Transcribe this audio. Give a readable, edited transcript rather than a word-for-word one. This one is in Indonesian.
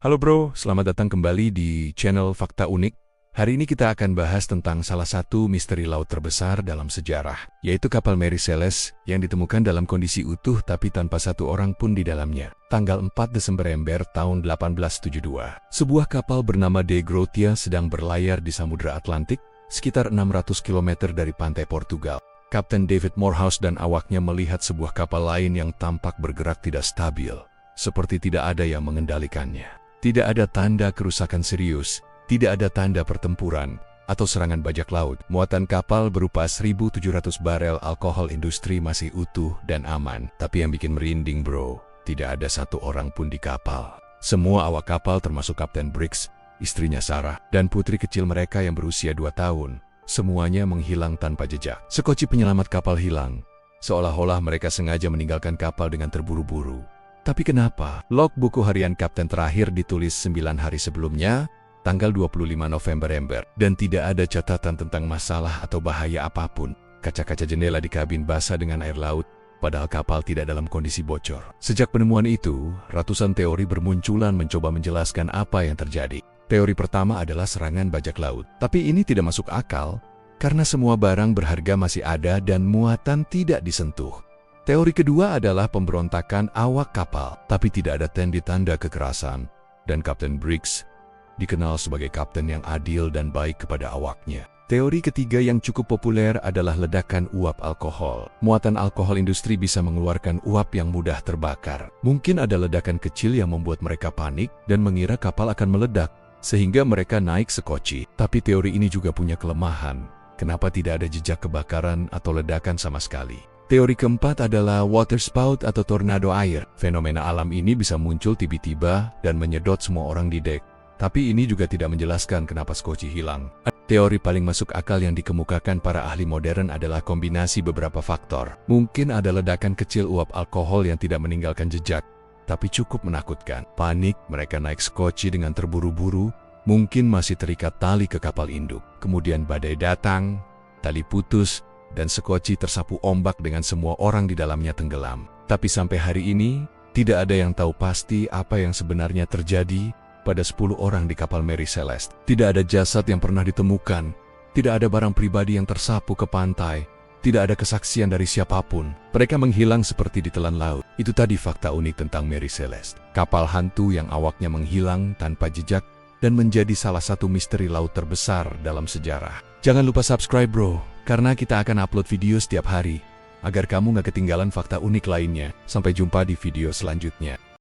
Halo bro, selamat datang kembali di channel Fakta Unik. Hari ini kita akan bahas tentang salah satu misteri laut terbesar dalam sejarah, yaitu kapal Mary Celeste yang ditemukan dalam kondisi utuh tapi tanpa satu orang pun di dalamnya. Tanggal 4 Desember tahun 1872, sebuah kapal bernama De Grotia sedang berlayar di Samudra Atlantik, sekitar 600 km dari pantai Portugal. Kapten David Morehouse dan awaknya melihat sebuah kapal lain yang tampak bergerak tidak stabil, seperti tidak ada yang mengendalikannya. Tidak ada tanda kerusakan serius, tidak ada tanda pertempuran, atau serangan bajak laut. Muatan kapal berupa 1.700 barel alkohol industri masih utuh dan aman. Tapi yang bikin merinding bro, tidak ada satu orang pun di kapal. Semua awak kapal termasuk Kapten Briggs, istrinya Sarah, dan putri kecil mereka yang berusia 2 tahun. Semuanya menghilang tanpa jejak. Sekoci penyelamat kapal hilang, seolah-olah mereka sengaja meninggalkan kapal dengan terburu-buru. Tapi kenapa? Log buku harian kapten terakhir ditulis 9 hari sebelumnya, tanggal 25 November, dan tidak ada catatan tentang masalah atau bahaya apapun. Kaca-kaca jendela di kabin basah dengan air laut, padahal kapal tidak dalam kondisi bocor. Sejak penemuan itu, ratusan teori bermunculan mencoba menjelaskan apa yang terjadi. Teori pertama adalah serangan bajak laut. Tapi ini tidak masuk akal, karena semua barang berharga masih ada dan muatan tidak disentuh. Teori kedua adalah pemberontakan awak kapal, tapi tidak ada tanda kekerasan, dan Kapten Briggs dikenal sebagai kapten yang adil dan baik kepada awaknya. Teori ketiga yang cukup populer adalah ledakan uap alkohol. Muatan alkohol industri bisa mengeluarkan uap yang mudah terbakar. Mungkin ada ledakan kecil yang membuat mereka panik dan mengira kapal akan meledak, sehingga mereka naik sekoci. Tapi teori ini juga punya kelemahan. Kenapa tidak ada jejak kebakaran atau ledakan sama sekali? Teori keempat adalah waterspout atau tornado air. Fenomena alam ini bisa muncul tiba-tiba dan menyedot semua orang di dek. Tapi ini juga tidak menjelaskan kenapa skoci hilang. Teori paling masuk akal yang dikemukakan para ahli modern adalah kombinasi beberapa faktor. Mungkin ada ledakan kecil uap alkohol yang tidak meninggalkan jejak, tapi cukup menakutkan. Panik, mereka naik skoci dengan terburu-buru, mungkin masih terikat tali ke kapal induk. Kemudian badai datang, tali putus, dan sekoci tersapu ombak dengan semua orang di dalamnya tenggelam. Tapi sampai hari ini, tidak ada yang tahu pasti apa yang sebenarnya terjadi pada 10 orang di kapal Mary Celeste. Tidak ada jasad yang pernah ditemukan, tidak ada barang pribadi yang tersapu ke pantai, tidak ada kesaksian dari siapapun. Mereka menghilang seperti ditelan laut. Itu tadi fakta unik tentang Mary Celeste. Kapal hantu yang awaknya menghilang tanpa jejak dan menjadi salah satu misteri laut terbesar dalam sejarah. Jangan lupa subscribe bro, karena kita akan upload video setiap hari, agar kamu gak ketinggalan fakta unik lainnya. Sampai jumpa di video selanjutnya.